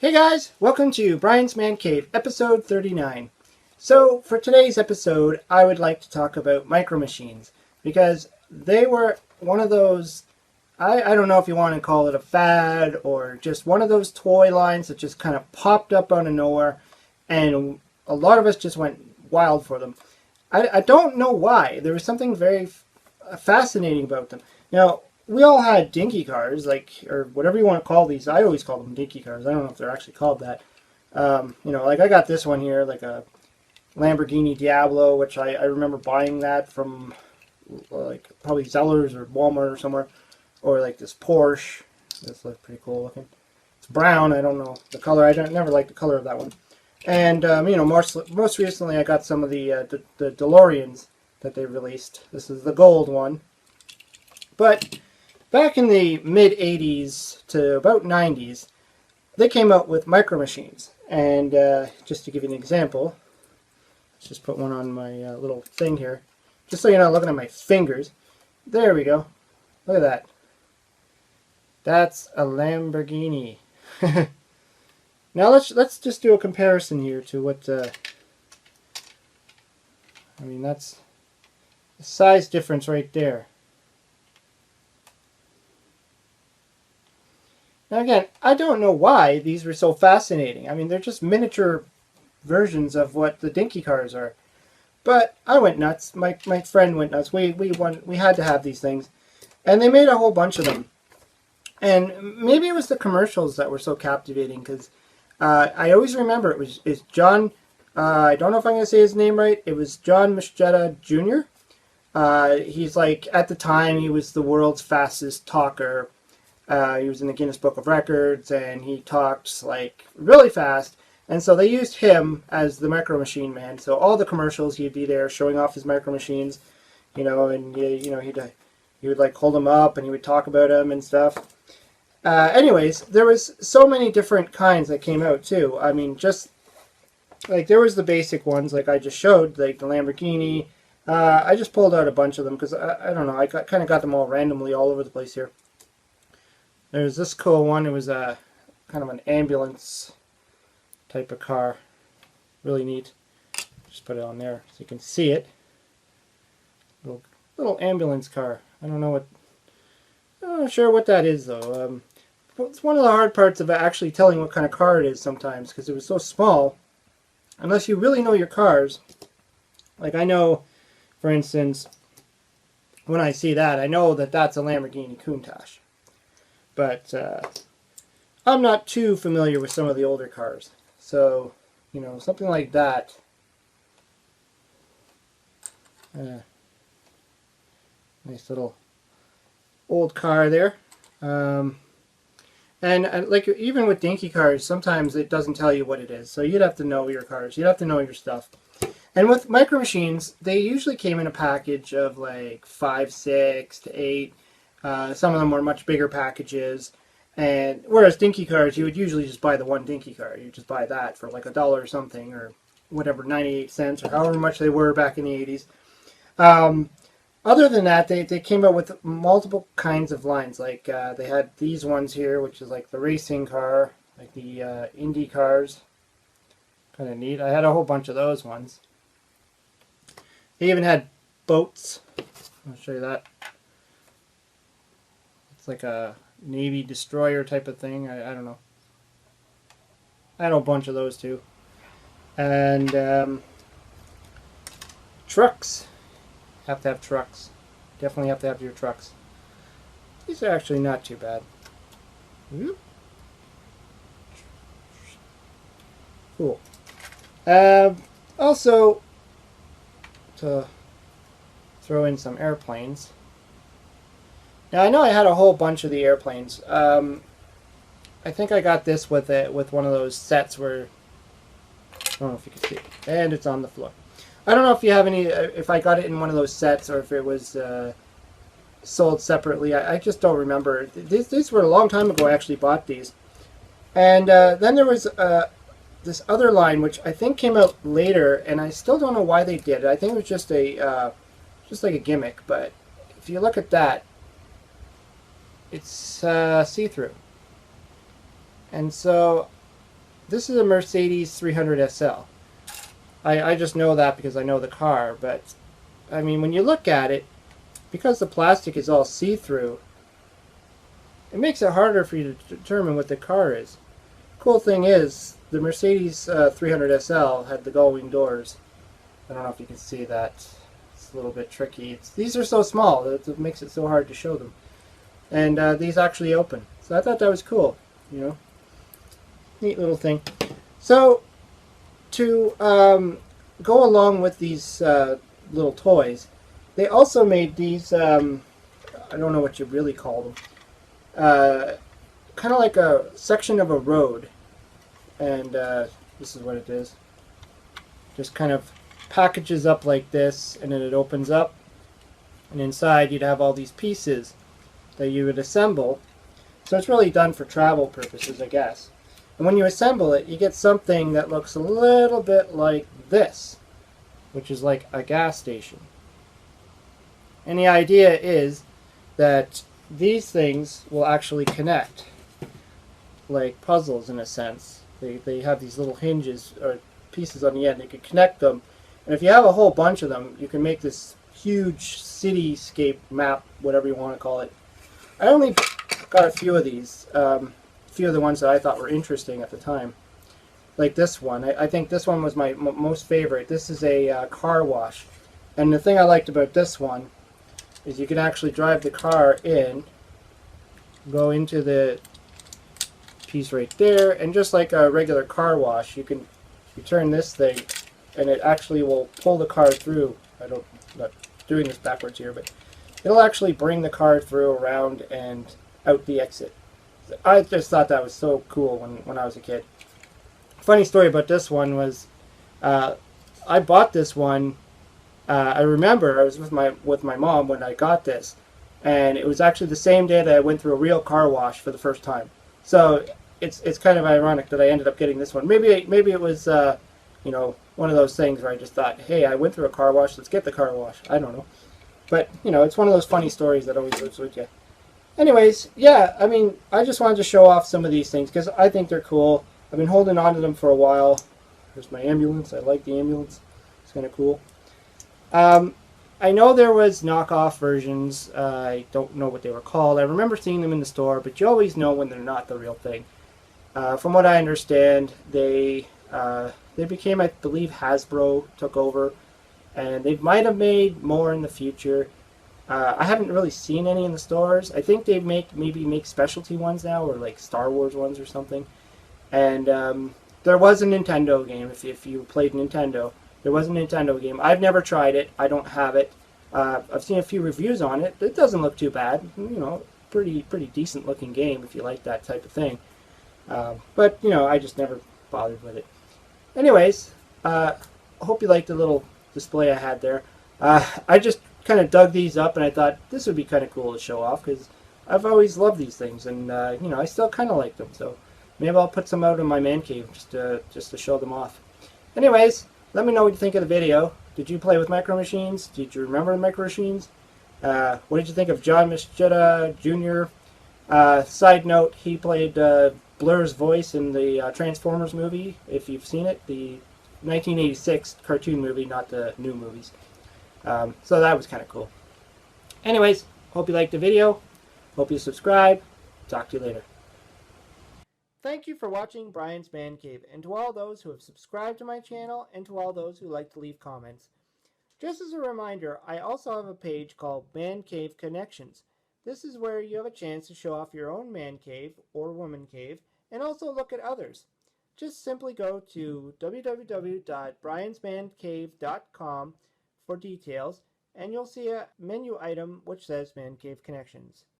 Hey guys, welcome to Brian's Man Cave, episode 39. So, for today's episode, I would like to talk about Micro Machines because they were one of those, I don't know if you want to call it a fad or just one of those toy lines that just kind of popped up out of nowhere, and a lot of us just went wild for them. I don't know why. There was something very fascinating about them. Now, we all had dinky cars, or whatever you want to call these. I always call them dinky cars. I don't know if they're actually called that. Like I got this one here, like a Lamborghini Diablo, which I remember buying that from like probably Zellers or Walmart or somewhere. Or like this Porsche. This looks pretty cool looking. It's brown. I don't know the color. Never liked the color of that one. And most recently I got some of the DeLoreans that they released. This is the gold one. But back in the mid-80s to about 90s, they came out with Micro Machines. And just to give you an example, let's just put one on my little thing here. Just so you're not looking at my fingers. There we go. Look at that. That's a Lamborghini. Now let's just do a comparison here to what, that's the size difference right there. Now again, I don't know why these were so fascinating. I mean, they're just miniature versions of what the dinky cars are. But I went nuts. My friend went nuts. We had to have these things. And they made a whole bunch of them. And maybe it was the commercials that were so captivating, because I always remember it's John, I don't know if I'm going to say his name right, it was John Moschitta Jr. He's like, at the time, he was the world's fastest talker. He was in the Guinness Book of Records, and he talked like really fast. And so they used him as the Micro Machine Man. So all the commercials, he'd be there showing off his Micro Machines, and he would like hold them up and he would talk about them and stuff. Anyways, there was so many different kinds that came out too. I mean, just like there was the basic ones like I just showed, like the Lamborghini. I just pulled out a bunch of them because I don't know, I kind of got them all randomly all over the place here. There's this cool one. It was a kind of an ambulance type of car. Really neat. Just put it on there so you can see it. Little ambulance car. I'm not sure what that is though. It's one of the hard parts of actually telling what kind of car it is sometimes, because it was so small. Unless you really know your cars. Like I know, for instance, when I see that, I know that that's a Lamborghini Countach. But I'm not too familiar with some of the older cars. So, something like that. Nice little old car there. And like even with dinky cars, sometimes it doesn't tell you what it is. So you'd have to know your cars. You'd have to know your stuff. And with Micro Machines, they usually came in a package of like 5, 6 to 8. Some of them were much bigger packages. And whereas dinky cars, you would usually just buy the one dinky car. You just buy that for like $1 or something, or whatever, 98 cents, or however much they were back in the 80s. Other than that, they came out with multiple kinds of lines. Like they had these ones here, which is like the racing car, like the Indy cars. Kind of neat. I had a whole bunch of those ones. They even had boats. I'll show you that. It's like a Navy destroyer type of thing. I don't know. I had a bunch of those too. And trucks. Have to have trucks. Definitely have to have your trucks. These are actually not too bad. Cool. Also, to throw in some airplanes. Now I know I had a whole bunch of the airplanes. I think I got this with one of those sets where, I don't know if you can see it, and it's on the floor. I don't know if you have any, if I got it in one of those sets or if it was sold separately. I just don't remember. These were a long time ago I actually bought these. And then there was this other line which I think came out later, and I still don't know why they did it. I think it was just like a gimmick, but if you look at that, it's see-through. And so this is a Mercedes 300 SL. I just know that because I know the car, but I mean, when you look at it, because the plastic is all see-through, it makes it harder for you to determine what the car is. Cool thing is, the Mercedes 300 SL had the gull-wing doors. I don't know if you can see that. It's a little bit tricky. These are so small that it makes it so hard to show them. And these actually open. So I thought that was cool. You know, neat little thing. So to go along with these little toys, they also made these. I don't know what you really call them. Kind of like a section of a road, and this is what it is. Just kind of packages up like this, and then it opens up, and inside you'd have all these pieces that you would assemble. So it's really done for travel purposes, I guess. And when you assemble it, you get something that looks a little bit like this, which is like a gas station. And the idea is that these things will actually connect, like puzzles in a sense. They have these little hinges or pieces on the end. You can connect them, and if you have a whole bunch of them, you can make this huge cityscape map, whatever you want to call it. I only got a few of these, a few of the ones that I thought were interesting at the time. Like this one. I think this one was my most favorite. This is a car wash. And the thing I liked about this one is you can actually drive the car in, go into the piece right there, and just like a regular car wash, you turn this thing and it actually will pull the car through. I'm not doing this backwards here, but it'll actually bring the car through around and out the exit. I just thought that was so cool when I was a kid. Funny story about this one was I bought this one. I remember I was with my mom when I got this, and it was actually the same day that I went through a real car wash for the first time. So it's kind of ironic that I ended up getting this one. Maybe it was you know, one of those things where I just thought, hey, I went through a car wash, let's get the car wash. I don't know, but you know, it's one of those funny stories that always lives with you. Anyways, yeah, I mean, I just wanted to show off some of these things because I think they're cool. I've been holding on to them for a while. There's my ambulance. I like the ambulance. It's kind of cool. I know there was knockoff versions. I don't know what they were called. I remember seeing them in the store, but you always know when they're not the real thing. From what I understand, they became, I believe, Hasbro took over, and they might have made more in the future. I haven't really seen any in the stores. I think they maybe make specialty ones now, or like Star Wars ones or something. And there was a Nintendo game. If you played Nintendo, there was a Nintendo game. I've never tried it. I don't have it. I've seen a few reviews on it. It doesn't look too bad. You know, pretty decent looking game if you like that type of thing. But you know, I just never bothered with it. Anyways, I hope you liked the little display I had there. I just kind of dug these up, and I thought this would be kind of cool to show off because I've always loved these things, and you know, I still kind of like them. So maybe I'll put some out in my man cave just to show them off. Anyways, let me know what you think of the video. Did you play with Micro Machines? Did you remember Micro Machines? What did you think of John Moschitta Jr.? Side note, he played Blur's voice in the Transformers movie, if you've seen it, the 1986 cartoon movie, not the new movies. So that was kind of cool. Anyways, hope you liked the video. Hope you subscribe. Talk to you later. Thank you for watching Brian's Man Cave, and to all those who have subscribed to my channel, and to all those who like to leave comments. Just as a reminder, I also have a page called Man Cave Connections. This is where you have a chance to show off your own man cave or woman cave, and also look at others. Just simply go to www.briansmancave.com for details, and you'll see a menu item which says Man Cave Connections.